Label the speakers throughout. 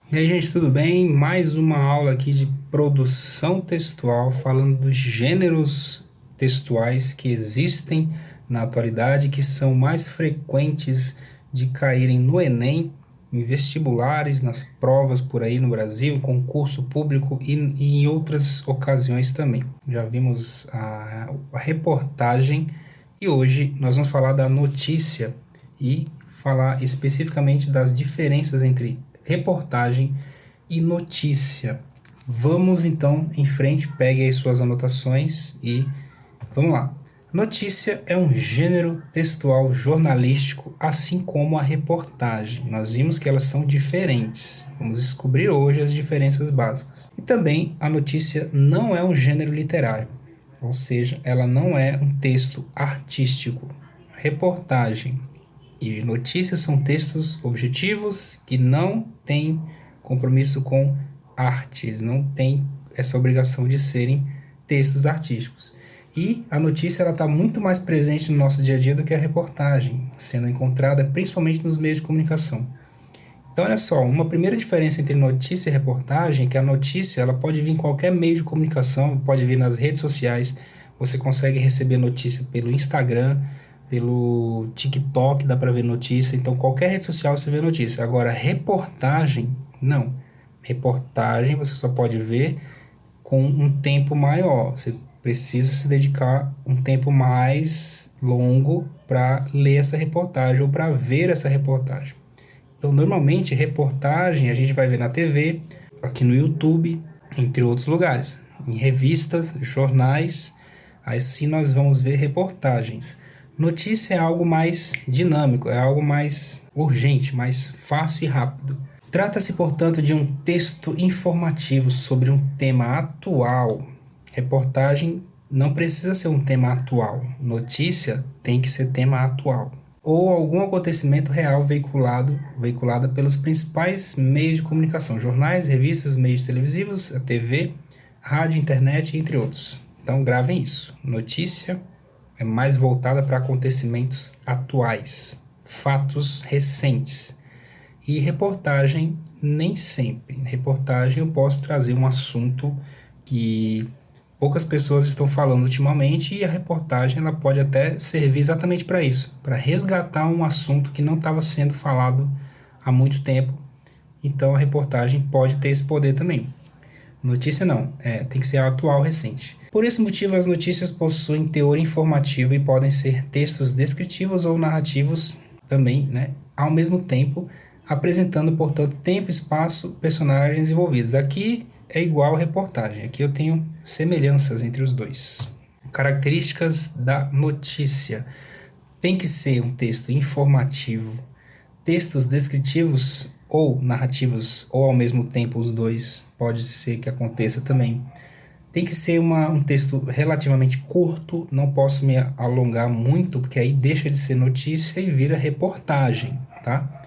Speaker 1: E aí, gente, tudo bem? Mais uma aula aqui de produção textual, falando dos gêneros textuais que existem na atualidade, que são mais frequentes de caírem no Enem, em vestibulares, nas provas por aí no Brasil, em concurso público e em outras ocasiões também. Já vimos a reportagem e hoje nós vamos falar da notícia e falar especificamente das diferenças entre reportagem e notícia. Vamos então em frente, pegue aí suas anotações e vamos lá. Notícia é um gênero textual jornalístico, assim como a reportagem. Nós vimos que elas são diferentes. Vamos descobrir hoje as diferenças básicas. E também a notícia não é um gênero literário, ou seja, ela não é um texto artístico. Reportagem e notícias são textos objetivos que não têm compromisso com arte, eles não têm essa obrigação de serem textos artísticos. E a notícia está muito mais presente no nosso dia a dia do que a reportagem, sendo encontrada principalmente nos meios de comunicação. Então, olha só, uma primeira diferença entre notícia e reportagem é que a notícia ela pode vir em qualquer meio de comunicação, pode vir nas redes sociais, você consegue receber notícia pelo Instagram, pelo TikTok, dá para ver notícia, então qualquer rede social você vê notícia. Agora, reportagem, não. Reportagem você só pode ver com um tempo maior, você precisa se dedicar um tempo mais longo para ler essa reportagem ou para ver essa reportagem. Então, normalmente, reportagem a gente vai ver na TV, aqui no YouTube, entre outros lugares. Em revistas, jornais, assim nós vamos ver reportagens. Notícia é algo mais dinâmico, é algo mais urgente, mais fácil e rápido. Trata-se, portanto, de um texto informativo sobre um tema atual. Reportagem não precisa ser um tema atual. Notícia tem que ser tema atual ou algum acontecimento real veiculada pelos principais meios de comunicação, jornais, revistas, meios televisivos, a TV, rádio, internet, entre outros. Então gravem isso. Notícia é mais voltada para acontecimentos atuais, fatos recentes. E reportagem nem sempre. Reportagem eu posso trazer um assunto que poucas pessoas estão falando ultimamente e a reportagem ela pode até servir exatamente para isso, para resgatar um assunto que não estava sendo falado há muito tempo. Então a reportagem pode ter esse poder também. Notícia não, tem que ser atual, recente. Por esse motivo, as notícias possuem teor informativo e podem ser textos descritivos ou narrativos também, né? Ao mesmo tempo, apresentando, portanto, tempo, espaço, personagens envolvidos. Aqui é igual a reportagem, aqui eu tenho semelhanças entre os dois. Características da notícia. Tem que ser um texto informativo, textos descritivos ou narrativos, ou ao mesmo tempo os dois, pode ser que aconteça também. Tem que ser um texto relativamente curto, não posso me alongar muito, porque aí deixa de ser notícia e vira reportagem, tá?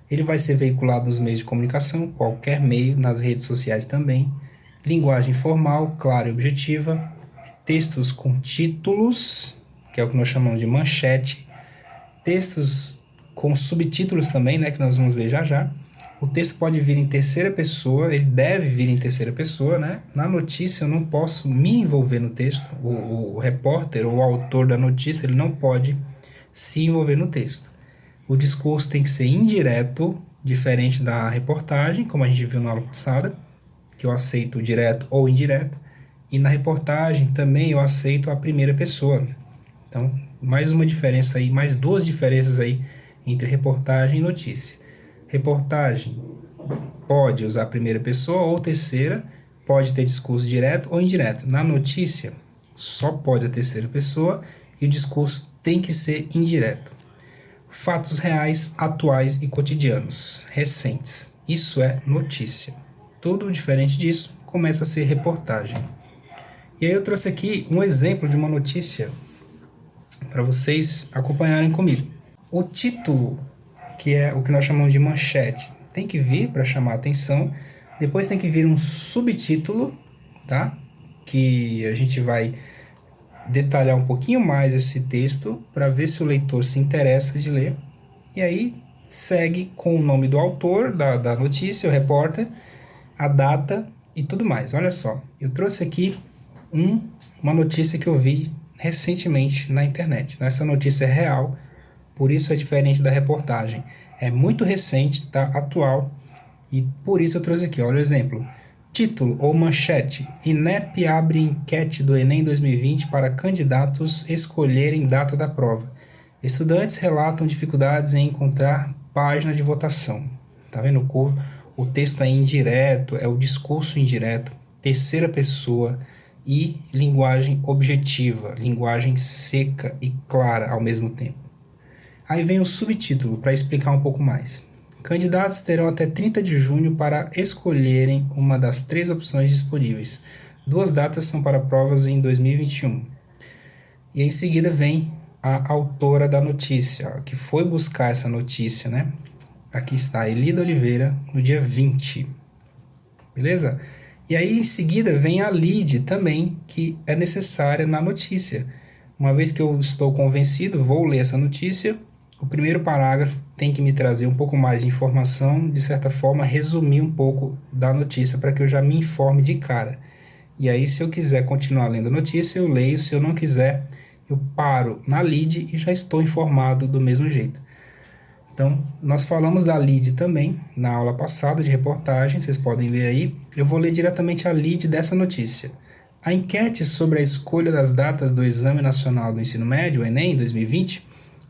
Speaker 1: Ele vai ser veiculado nos meios de comunicação, qualquer meio, nas redes sociais também. Linguagem formal, clara e objetiva. Textos com títulos, que é o que nós chamamos de manchete. Textos com subtítulos também, né, que nós vamos ver já já. O texto pode vir em terceira pessoa, ele deve vir em terceira pessoa, né? Na notícia eu não posso me envolver no texto, o repórter ou o autor da notícia, ele não pode se envolver no texto. O discurso tem que ser indireto, diferente da reportagem, como a gente viu na aula passada, que eu aceito direto ou indireto. E na reportagem também eu aceito a primeira pessoa. Então, mais uma diferença aí, mais duas diferenças aí entre reportagem e notícia. Reportagem pode usar a primeira pessoa ou terceira, pode ter discurso direto ou indireto. Na notícia, só pode a terceira pessoa e o discurso tem que ser indireto. Fatos reais, atuais e cotidianos, recentes. Isso é notícia. Tudo diferente disso começa a ser reportagem. E aí eu trouxe aqui um exemplo de uma notícia para vocês acompanharem comigo. O título, que é o que nós chamamos de manchete, tem que vir para chamar a atenção. Depois tem que vir um subtítulo, tá? Que a gente vai detalhar um pouquinho mais esse texto para ver se o leitor se interessa de ler. E aí, segue com o nome do autor da notícia, o repórter, a data e tudo mais. Olha só, eu trouxe aqui uma notícia que eu vi recentemente na internet. Então, essa notícia é real, por isso é diferente da reportagem. É muito recente, está atual, e por isso eu trouxe aqui. Olha o exemplo. Título ou manchete: INEP abre enquete do Enem 2020 para candidatos escolherem data da prova. Estudantes relatam dificuldades em encontrar página de votação. Tá vendo? O texto é indireto, é o discurso indireto, terceira pessoa e linguagem objetiva, linguagem seca e clara ao mesmo tempo. Aí vem o subtítulo para explicar um pouco mais. Candidatos terão até 30 de junho para escolherem uma das 3 opções disponíveis. 2 datas são para provas em 2021. E em seguida vem a autora da notícia, que foi buscar essa notícia, né? Aqui está, Elida Oliveira, no dia 20. Beleza? E aí em seguida vem a lead também, que é necessária na notícia. Uma vez que eu estou convencido, vou ler essa notícia. O primeiro parágrafo tem que me trazer um pouco mais de informação, de certa forma, resumir um pouco da notícia para que eu já me informe de cara. E aí, se eu quiser continuar lendo a notícia, eu leio. Se eu não quiser, eu paro na lead e já estou informado do mesmo jeito. Então, nós falamos da lead também na aula passada de reportagem, vocês podem ver aí. Eu vou ler diretamente a lead dessa notícia. A enquete sobre a escolha das datas do Exame Nacional do Ensino Médio, o Enem 2020,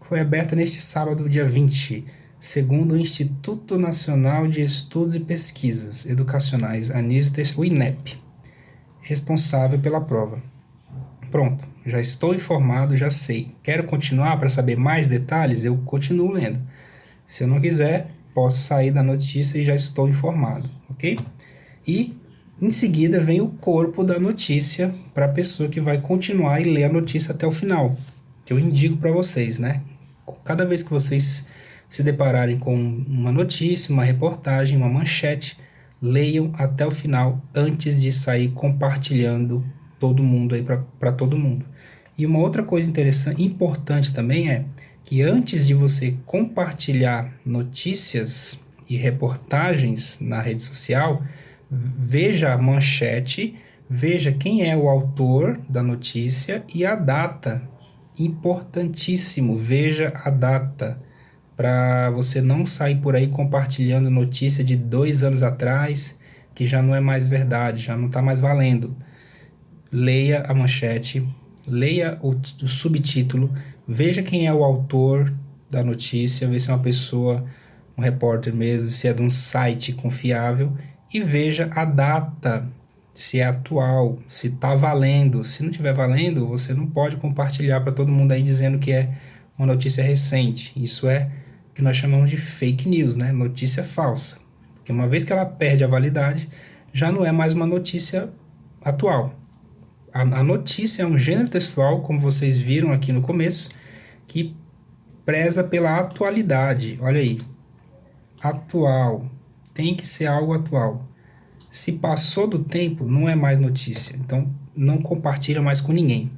Speaker 1: foi aberta neste sábado, dia 20, segundo o Instituto Nacional de Estudos e Pesquisas Educacionais, o INEP, responsável pela prova. Pronto, já estou informado, já sei. Quero continuar para saber mais detalhes? Eu continuo lendo. Se eu não quiser, posso sair da notícia e já estou informado, ok? E em seguida vem o corpo da notícia para a pessoa que vai continuar e ler a notícia até o final, que eu indico para vocês, né? Cada vez que vocês se depararem com uma notícia, uma reportagem, uma manchete, leiam até o final antes de sair compartilhando todo mundo aí para todo mundo. E uma outra coisa interessante, importante também é que antes de você compartilhar notícias e reportagens na rede social, veja a manchete, veja quem é o autor da notícia e a data. Importantíssimo, veja a data, para você não sair por aí compartilhando notícia de 2 anos atrás, que já não é mais verdade, já não está mais valendo. Leia a manchete, leia o subtítulo, veja quem é o autor da notícia, vê se é uma pessoa, um repórter mesmo, se é de um site confiável, e veja a data, se é atual, se está valendo. Se não estiver valendo, você não pode compartilhar para todo mundo aí dizendo que é uma notícia recente. Isso é o que nós chamamos de fake news, né? Notícia falsa. Porque uma vez que ela perde a validade, já não é mais uma notícia atual. A notícia é um gênero textual, como vocês viram aqui no começo, que preza pela atualidade. Olha aí. Atual. Tem que ser algo atual. Se passou do tempo, não é mais notícia. Então, não compartilha mais com ninguém.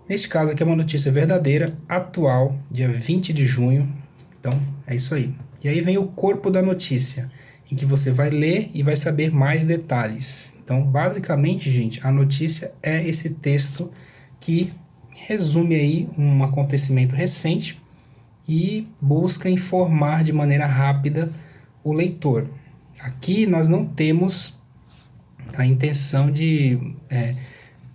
Speaker 1: Neste caso aqui é uma notícia verdadeira, atual, dia 20 de junho. Então, é isso aí. E aí vem o corpo da notícia, em que você vai ler e vai saber mais detalhes. Então, basicamente, gente, a notícia é esse texto que resume aí um acontecimento recente e busca informar de maneira rápida o leitor. Aqui nós não temos a intenção de...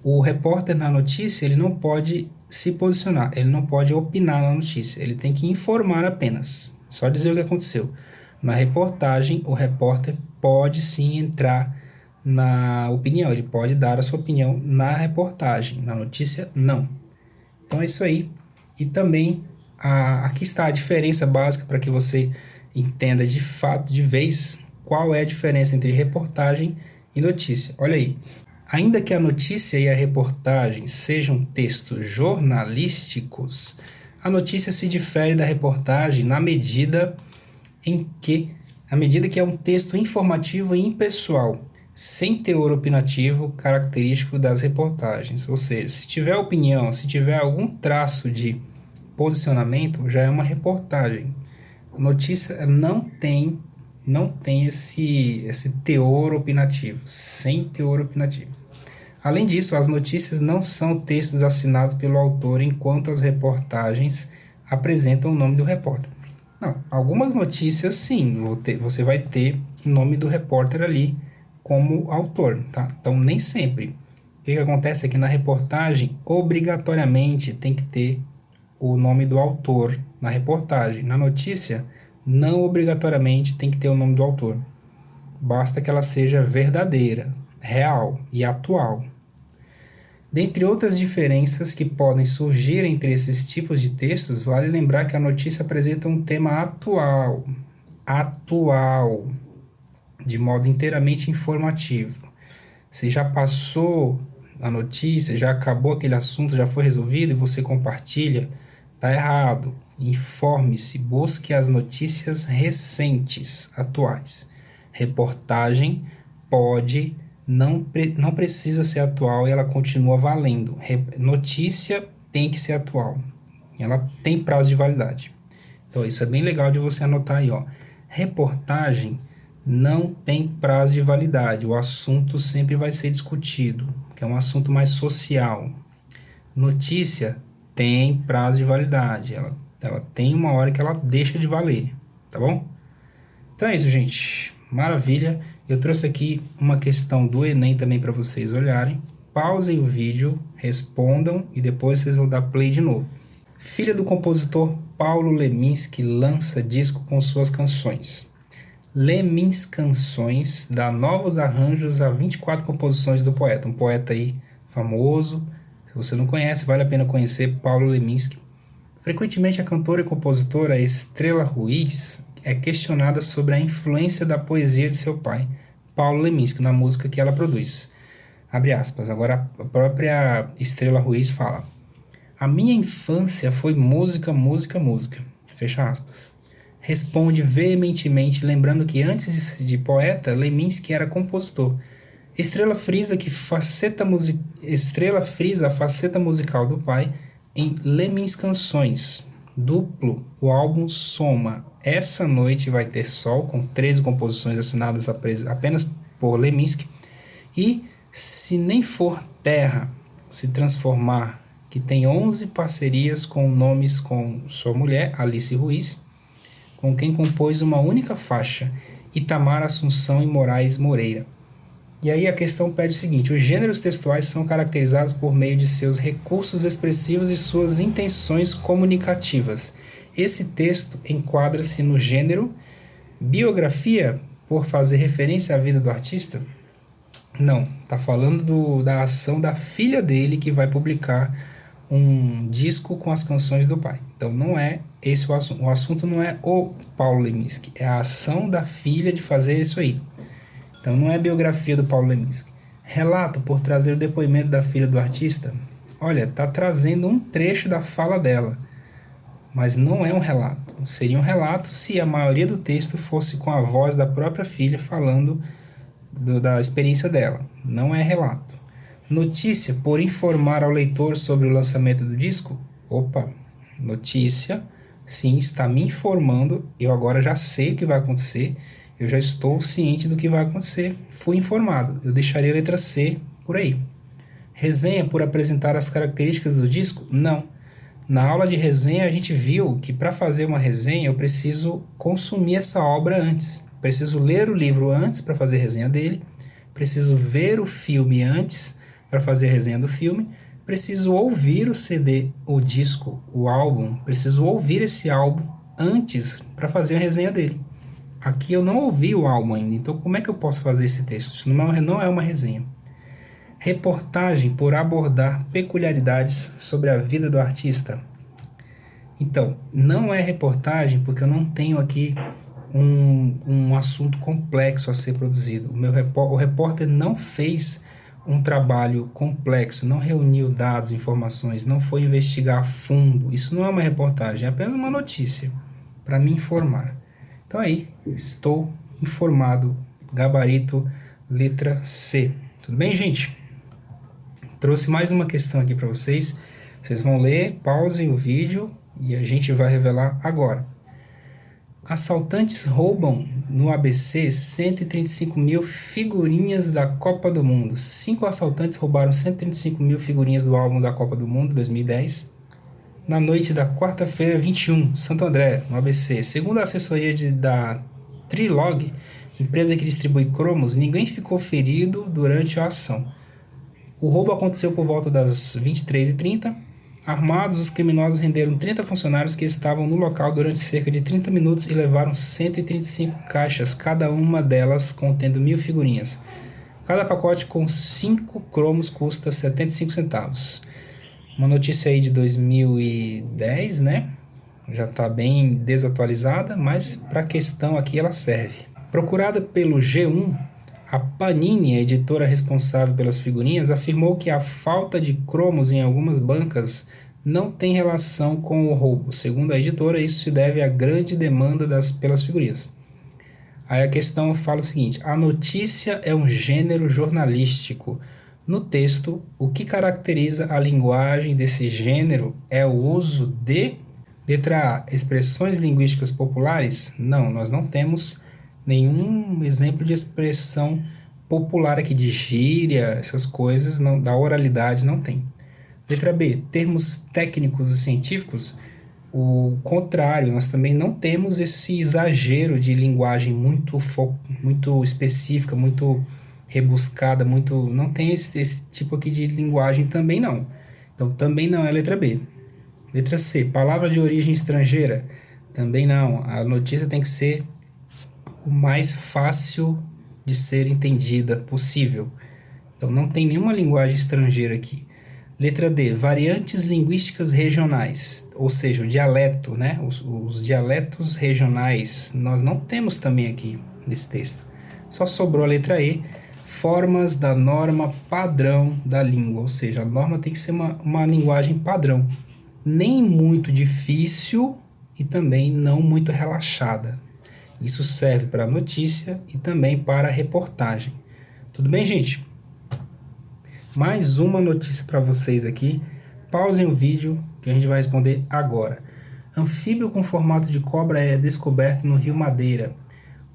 Speaker 1: o repórter na notícia, ele não pode se posicionar, ele não pode opinar na notícia, ele tem que informar apenas, só dizer o que aconteceu. Na reportagem, o repórter pode sim entrar na opinião, ele pode dar a sua opinião na reportagem, na notícia, não. Então é isso aí. E também, aqui está a diferença básica para que você entenda de fato, de vez, qual é a diferença entre reportagem e notícia. Olha aí. Ainda que a notícia e a reportagem sejam textos jornalísticos, a notícia se difere da reportagem na medida que é um texto informativo e impessoal, sem teor opinativo característico das reportagens. Ou seja, se tiver opinião, se tiver algum traço de posicionamento, já é uma reportagem. Notícia não tem esse teor opinativo, sem teor opinativo. Além disso, as notícias não são textos assinados pelo autor, enquanto as reportagens apresentam o nome do repórter. Não, algumas notícias sim, você vai ter o nome do repórter ali como autor, tá? Então, nem sempre. O que acontece é que na reportagem, obrigatoriamente, tem que ter o nome do autor na reportagem. Na notícia, não obrigatoriamente tem que ter o nome do autor. Basta que ela seja verdadeira, real e atual. Dentre outras diferenças que podem surgir entre esses tipos de textos, vale lembrar que a notícia apresenta um tema atual, de modo inteiramente informativo. Se já passou a notícia, já acabou aquele assunto, já foi resolvido e você compartilha, tá errado. Informe-se, busque as notícias recentes, atuais. Reportagem pode, não precisa ser atual e ela continua valendo. Notícia tem que ser atual. Ela tem prazo de validade. Então, isso é bem legal de você anotar aí, ó. Reportagem não tem prazo de validade. O assunto sempre vai ser discutido, que é um assunto mais social. Notícia tem prazo de validade. Ela tem uma hora que ela deixa de valer, tá bom? Então é isso, gente. Maravilha. Eu trouxe aqui uma questão do Enem também para vocês olharem. Pausem o vídeo, respondam e depois vocês vão dar play de novo. Filha do compositor Paulo Leminski lança disco com suas canções. Lemins Canções dá novos arranjos a 24 composições do poeta. Um poeta aí famoso. Se você não conhece, vale a pena conhecer Paulo Leminski. Frequentemente a cantora e compositora Estrela Ruiz é questionada sobre a influência da poesia de seu pai, Paulo Leminski, na música que ela produz. Abre aspas. Agora a própria Estrela Ruiz fala: a minha infância foi música, música, música. Fecha aspas. Responde veementemente, lembrando que antes de poeta, Leminski era compositor. Estrela frisa a faceta musical do pai em Lemins Canções. Duplo, o álbum soma Essa Noite Vai Ter Sol, com 13 composições assinadas apenas por Leminski, e Se Nem For Terra, Se Transformar, que tem 11 parcerias com nomes com sua mulher, Alice Ruiz, com quem compôs uma única faixa, Itamar Assunção e Moraes Moreira. E aí a questão pede o seguinte: os gêneros textuais são caracterizados por meio de seus recursos expressivos e suas intenções comunicativas. Esse texto enquadra-se no gênero biografia, por fazer referência à vida do artista? Não, está falando da ação da filha dele que vai publicar um disco com as canções do pai. Então não é esse o assunto. O assunto não é o Paulo Leminski, é a ação da filha de fazer isso aí. Então não é a biografia do Paulo Leminski. Relato por trazer o depoimento da filha do artista. Olha, está trazendo um trecho da fala dela, mas não é um relato. Seria um relato se a maioria do texto fosse com a voz da própria filha falando da experiência dela. Não é relato. Notícia por informar ao leitor sobre o lançamento do disco? Opa, notícia, sim, está me informando. Eu agora já sei o que vai acontecer. Eu já estou ciente do que vai acontecer. Fui informado. Eu deixaria a letra C por aí. Resenha por apresentar as características do disco? Não. Na aula de resenha a gente viu que para fazer uma resenha eu preciso consumir essa obra antes. Preciso ler o livro antes para fazer resenha dele. Preciso ver o filme antes para fazer resenha do filme. Preciso ouvir o CD, o disco, o álbum. Preciso ouvir esse álbum antes para fazer a resenha dele. Aqui eu não ouvi o álbum ainda, então como é que eu posso fazer esse texto? Isso não é uma resenha. Reportagem por abordar peculiaridades sobre a vida do artista. Então, não é reportagem porque eu não tenho aqui um assunto complexo a ser produzido. O repórter não fez um trabalho complexo, não reuniu dados, informações, não foi investigar a fundo. Isso não é uma reportagem, é apenas uma notícia para me informar. Então aí, estou informado, gabarito, letra C. Tudo bem, gente? Trouxe mais uma questão aqui para vocês. Vocês vão ler, pausem o vídeo e a gente vai revelar agora. Assaltantes roubam no ABC 135 mil figurinhas da Copa do Mundo. 5 assaltantes roubaram 135 mil figurinhas do álbum da Copa do Mundo 2010 na noite da quarta-feira 21, Santo André, no ABC. Segundo a assessoria da Trilog, empresa que distribui cromos, ninguém ficou ferido durante a ação. O roubo aconteceu por volta das 23h30. Armados, os criminosos renderam 30 funcionários que estavam no local durante cerca de 30 minutos e levaram 135 caixas, cada uma delas contendo 1.000 figurinhas. Cada pacote com 5 cromos custa 75 centavos. Uma notícia aí de 2010, né? Já está bem desatualizada, mas para a questão aqui ela serve. Procurada pelo G1, a Panini, a editora responsável pelas figurinhas, afirmou que a falta de cromos em algumas bancas não tem relação com o roubo. Segundo a editora, isso se deve à grande demanda pelas figurinhas. Aí a questão fala o seguinte: a notícia é um gênero jornalístico. No texto, o que caracteriza a linguagem desse gênero é o uso de... Letra A, expressões linguísticas populares? Não, nós não temos nenhum exemplo de expressão popular aqui, de gíria, essas coisas, não, da oralidade não tem. Letra B, termos técnicos e científicos? O contrário, nós também não temos esse exagero de linguagem muito específica, muito rebuscada, não tem esse tipo aqui de linguagem também não. Então também não é a letra B. Letra C, palavra de origem estrangeira? Também não. A notícia tem que ser o mais fácil de ser entendida possível. Então não tem nenhuma linguagem estrangeira aqui. Letra D, variantes linguísticas regionais, ou seja, o dialeto, né? Os dialetos regionais, nós não temos também aqui nesse texto. Só sobrou a letra E, formas da norma padrão da língua, ou seja, a norma tem que ser uma linguagem padrão, nem muito difícil e também não muito relaxada. Isso serve para a notícia e também para a reportagem. Tudo bem, gente? Mais uma notícia para vocês aqui. Pausem o vídeo que a gente vai responder agora. Anfíbio com formato de cobra é descoberto no Rio Madeira.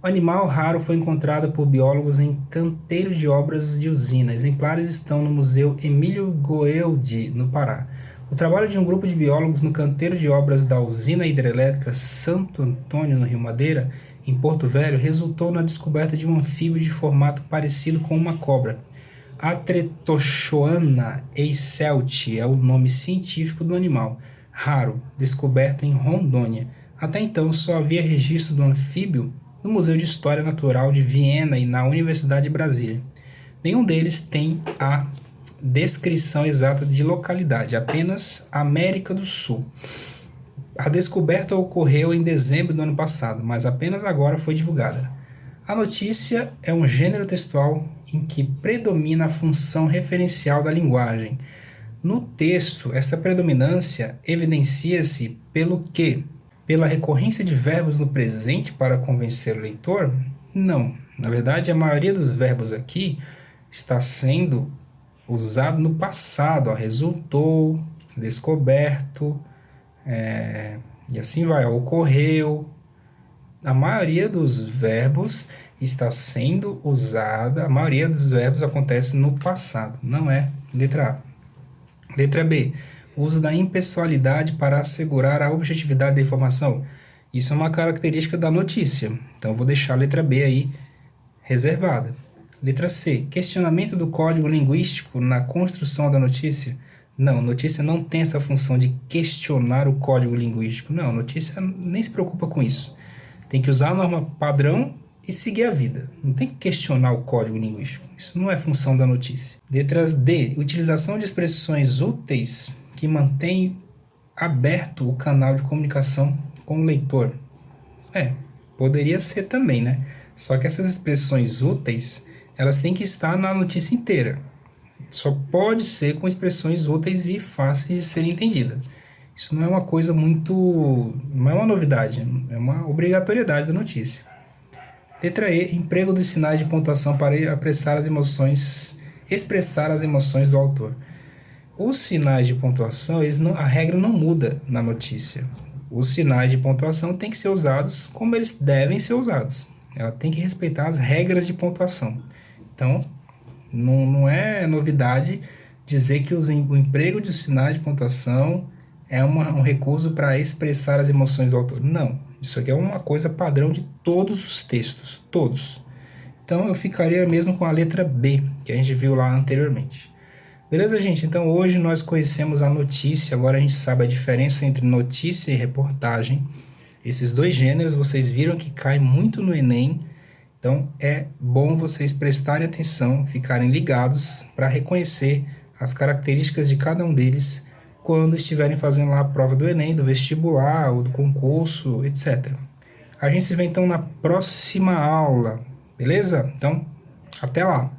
Speaker 1: O animal raro foi encontrado por biólogos em canteiro de obras de usina. Exemplares estão no Museu Emílio Goeldi, no Pará. O trabalho de um grupo de biólogos no canteiro de obras da usina hidrelétrica Santo Antônio, no Rio Madeira, em Porto Velho, resultou na descoberta de um anfíbio de formato parecido com uma cobra. Atretochoana eiselti é o nome científico do animal, raro, descoberto em Rondônia. Até então, só havia registro do anfíbio no Museu de História Natural de Viena e na Universidade de Brasília. Nenhum deles tem a descrição exata de localidade, apenas América do Sul. A descoberta ocorreu em dezembro do ano passado, mas apenas agora foi divulgada. A notícia é um gênero textual em que predomina a função referencial da linguagem. No texto, essa predominância evidencia-se pelo quê? Pela recorrência de verbos no presente para convencer o leitor? Não. Na verdade, a maioria dos verbos aqui está sendo usado no passado. Resultou, descoberto, e assim vai. Ocorreu. A maioria dos verbos está sendo usada, a maioria dos verbos acontece no passado, não é letra A. Letra B, uso da impessoalidade para assegurar a objetividade da informação. Isso é uma característica da notícia, então eu vou deixar a letra B aí reservada. Letra C, questionamento do código linguístico na construção da notícia. Não, notícia não tem essa função de questionar o código linguístico. Não, notícia nem se preocupa com isso. Tem que usar a norma padrão e seguir a vida. Não tem que questionar o código linguístico. Isso não é função da notícia. Letra D, utilização de expressões úteis que mantém aberto o canal de comunicação com o leitor. Poderia ser também, né? Só que essas expressões úteis, elas têm que estar na notícia inteira. Só pode ser com expressões úteis e fáceis de serem entendidas. Isso não é uma coisa muito... não é uma novidade, é uma obrigatoriedade da notícia. Letra E, emprego dos sinais de pontuação para expressar as emoções do autor. Os sinais de pontuação, a regra não muda na notícia. Os sinais de pontuação têm que ser usados como eles devem ser usados. Ela tem que respeitar as regras de pontuação. Então, não é novidade dizer que o emprego de sinais de pontuação é um recurso para expressar as emoções do autor. Não, isso aqui é uma coisa padrão de todos os textos, todos. Então, eu ficaria mesmo com a letra B, que a gente viu lá anteriormente. Beleza, gente? Então, hoje nós conhecemos a notícia, agora a gente sabe a diferença entre notícia e reportagem. Esses dois gêneros vocês viram que caem muito no Enem, então é bom vocês prestarem atenção, ficarem ligados para reconhecer as características de cada um deles quando estiverem fazendo lá a prova do Enem, do vestibular ou do concurso, etc. A gente se vê então na próxima aula, beleza? Então, até lá!